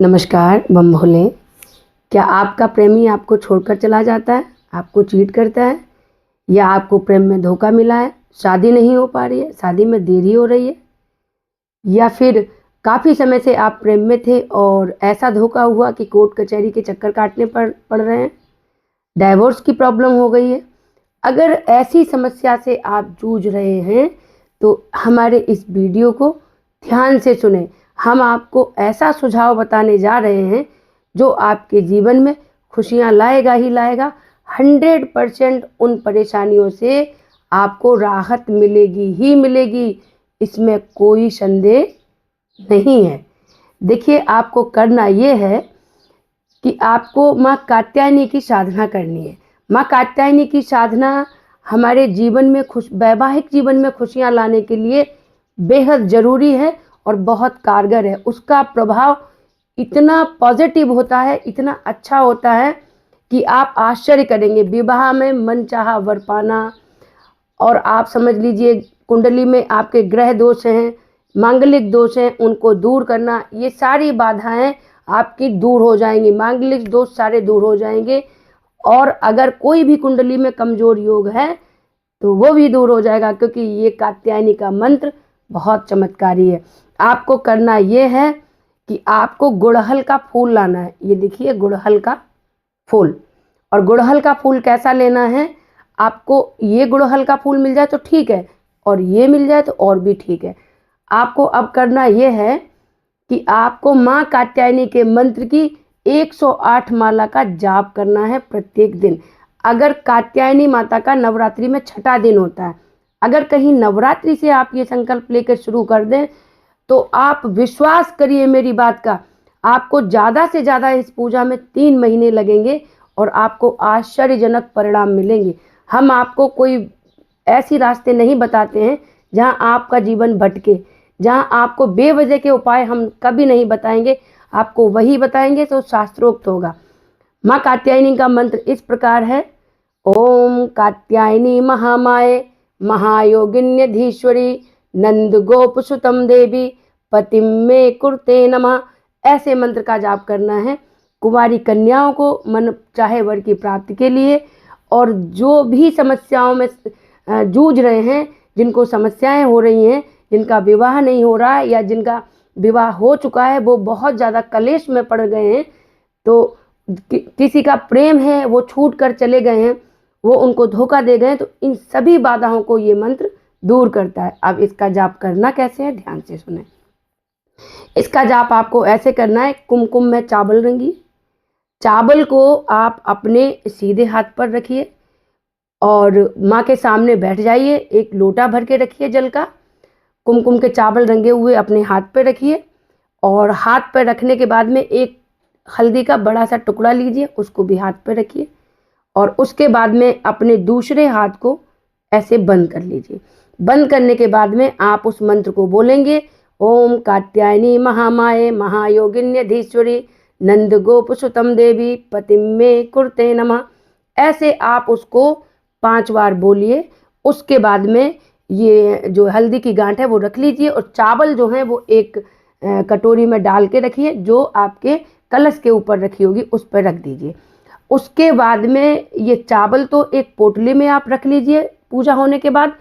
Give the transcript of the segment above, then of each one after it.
नमस्कार बम भोले। क्या आपका प्रेमी आपको छोड़कर चला जाता है, आपको चीट करता है, या आपको प्रेम में धोखा मिला है, शादी नहीं हो पा रही है, शादी में देरी हो रही है, या फिर काफ़ी समय से आप प्रेम में थे और ऐसा धोखा हुआ कि कोर्ट कचहरी के चक्कर काटने पड़ रहे हैं, डाइवोर्स की प्रॉब्लम हो गई है। अगर ऐसी समस्या से आप जूझ रहे हैं तो हमारे इस वीडियो को ध्यान से सुने। हम आपको ऐसा सुझाव बताने जा रहे हैं जो आपके जीवन में खुशियां लाएगा ही लाएगा। 100% उन परेशानियों से आपको राहत मिलेगी ही मिलेगी, इसमें कोई संदेह नहीं है। देखिए, आपको करना ये है कि आपको माँ कात्यायनी की साधना करनी है। माँ कात्यायनी की साधना हमारे जीवन में वैवाहिक जीवन में खुशियाँ लाने के लिए बेहद ज़रूरी है और बहुत कारगर है। उसका प्रभाव इतना पॉजिटिव होता है, इतना अच्छा होता है कि आप आश्चर्य करेंगे। विवाह में मनचाहा वर पाना, और आप समझ लीजिए कुंडली में आपके ग्रह दोष हैं, मांगलिक दोष हैं, उनको दूर करना, ये सारी बाधाएं आपकी दूर हो जाएंगी। मांगलिक दोष सारे दूर हो जाएंगे। और अगर कोई भी कुंडली में कमजोर योग है तो वो भी दूर हो जाएगा, क्योंकि ये कात्यायनी का मंत्र बहुत चमत्कारी है। आपको करना ये है कि आपको गुड़हल का फूल लाना है। ये देखिए, गुड़हल का फूल। और गुड़हल का फूल कैसा लेना है? आपको ये गुड़हल का फूल मिल जाए तो ठीक है, और ये मिल जाए तो और भी ठीक है। आपको अब करना ये है कि आपको माँ कात्यायनी के मंत्र की 108 माला का जाप करना है प्रत्येक दिन। अगर कात्यायनी माता का नवरात्रि में छठा दिन होता है, अगर कहीं नवरात्रि से आप ये संकल्प लेकर शुरू कर दें तो आप विश्वास करिए मेरी बात का, आपको ज़्यादा से ज़्यादा इस पूजा में 3 महीने लगेंगे और आपको आश्चर्यजनक परिणाम मिलेंगे। हम आपको कोई ऐसी रास्ते नहीं बताते हैं जहां आपका जीवन भटके, जहां आपको बेवजह के उपाय हम कभी नहीं बताएंगे। आपको वही बताएंगे तो शास्त्रोक्त होगा। माँ कात्यायनी का मंत्र इस प्रकार है: ओम कात्यायनी महामाये महायोगिन्यधीश्वरी नंद गोप सुतम देवी पतिम में कुरते नमः। ऐसे मंत्र का जाप करना है कुंवारी कन्याओं को मन चाहे वर की प्राप्ति के लिए, और जो भी समस्याओं में जूझ रहे हैं, जिनको समस्याएं हो रही हैं, जिनका विवाह नहीं हो रहा है या जिनका विवाह हो चुका है, वो बहुत ज़्यादा कलेश में पड़ गए हैं, तो किसी का प्रेम है वो छूट कर चले गए हैं, वो उनको धोखा दे गए, तो इन सभी बाधाओं को ये मंत्र दूर करता है। अब इसका जाप करना कैसे है, ध्यान से सुने। इसका जाप आपको ऐसे करना है: कुमकुम में चावल रंगी, चावल को आप अपने सीधे हाथ पर रखिए और माँ के सामने बैठ जाइए। एक लोटा भर के रखिए जल का, कुमकुम के चावल रंगे हुए अपने हाथ पे रखिए, और हाथ पे रखने के बाद में एक हल्दी का बड़ा सा टुकड़ा लीजिए, उसको भी हाथ पे रखिए, और उसके बाद में अपने दूसरे हाथ को ऐसे बंद कर लीजिए। बंद करने के बाद में आप उस मंत्र को बोलेंगे: ओम कात्यायनी महामाये महायोगिन्यधीश्वरी नंद गोप सुतम देवी पतिम में कुरते नमः। ऐसे आप उसको 5 बार बोलिए। उसके बाद में ये जो हल्दी की गांठ है वो रख लीजिए, और चावल जो है वो एक कटोरी में डाल के रखिए, जो आपके कलश के ऊपर रखी होगी उस पर रख दीजिए। उसके बाद में ये चावल तो एक पोटली में आप रख लीजिए पूजा होने के बाद,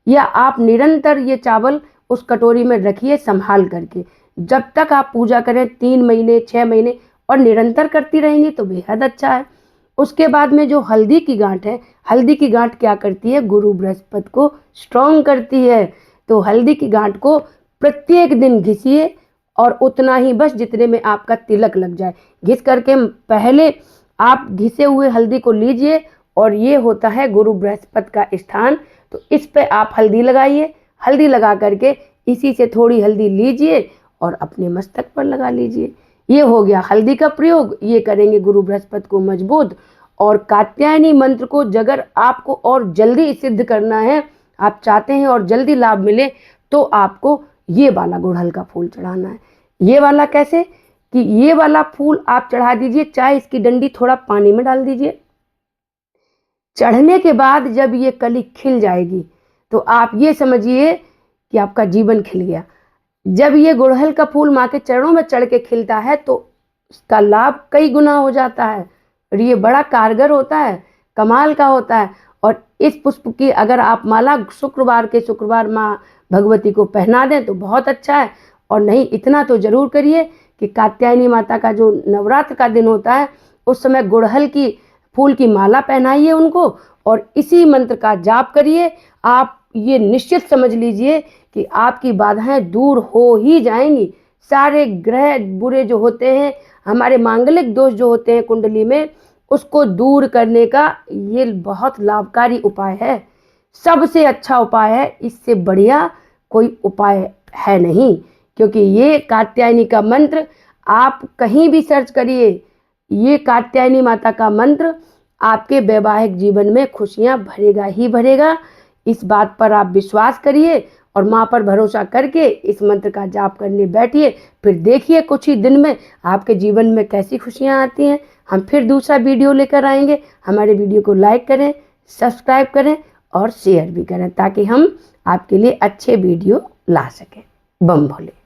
या आप निरंतर ये चावल उस कटोरी में रखिए संभाल करके, जब तक आप पूजा करें 3 महीने 6 महीने, और निरंतर करती रहेंगी तो बेहद अच्छा है। उसके बाद में जो हल्दी की गांठ है, हल्दी की गांठ क्या करती है? गुरु बृहस्पति को स्ट्रॉन्ग करती है। तो हल्दी की गांठ को प्रत्येक दिन घिसिए, और उतना ही बस जितने में आपका तिलक लग जाए। घिस करके पहले आप घिसे हुए हल्दी को लीजिए, और ये होता है गुरु बृहस्पति का स्थान। तो इस पे आप हल्दी लगाइए। हल्दी लगा करके इसी से थोड़ी हल्दी लीजिए और अपने मस्तक पर लगा लीजिए। ये हो गया हल्दी का प्रयोग। ये करेंगे गुरु बृहस्पति को मजबूत। और कात्यायनी मंत्र को अगर आपको और जल्दी सिद्ध करना है, आप चाहते हैं और जल्दी लाभ मिले, तो आपको ये वाला गुड़हल का फूल चढ़ाना है। ये वाला कैसे? कि ये वाला फूल आप चढ़ा दीजिए, चाहे इसकी डंडी थोड़ा पानी में डाल दीजिए। चढ़ने के बाद जब ये कली खिल जाएगी तो आप ये समझिए कि आपका जीवन खिल गया। जब ये गुड़हल का फूल माँ के चरणों में चढ़ के खिलता है तो का लाभ कई गुना हो जाता है और ये बड़ा कारगर होता है, कमाल का होता है। और इस पुष्प की अगर आप माला शुक्रवार माँ भगवती को पहना दें तो बहुत अच्छा है। और नहीं, इतना तो जरूर करिए कि कात्यायनी माता का जो नवरात्र का दिन होता है उस समय गुड़हल की फूल की माला पहनाइए उनको और इसी मंत्र का जाप करिए। आप ये निश्चित समझ लीजिए कि आपकी बाधाएं दूर हो ही जाएंगी। सारे ग्रह बुरे जो होते हैं, हमारे मांगलिक दोष जो होते हैं कुंडली में, उसको दूर करने का ये बहुत लाभकारी उपाय है, सबसे अच्छा उपाय है। इससे बढ़िया कोई उपाय है नहीं, क्योंकि ये कात्यायनी का मंत्र आप कहीं भी सर्च करिए, ये कात्यायनी माता का मंत्र आपके वैवाहिक जीवन में खुशियां भरेगा ही भरेगा। इस बात पर आप विश्वास करिए और माँ पर भरोसा करके इस मंत्र का जाप करने बैठिए। फिर देखिए कुछ ही दिन में आपके जीवन में कैसी खुशियां आती हैं। हम फिर दूसरा वीडियो लेकर आएंगे। हमारे वीडियो को लाइक करें, सब्सक्राइब करें और शेयर भी करें ताकि हम आपके लिए अच्छे वीडियो ला सकें। बम भोले।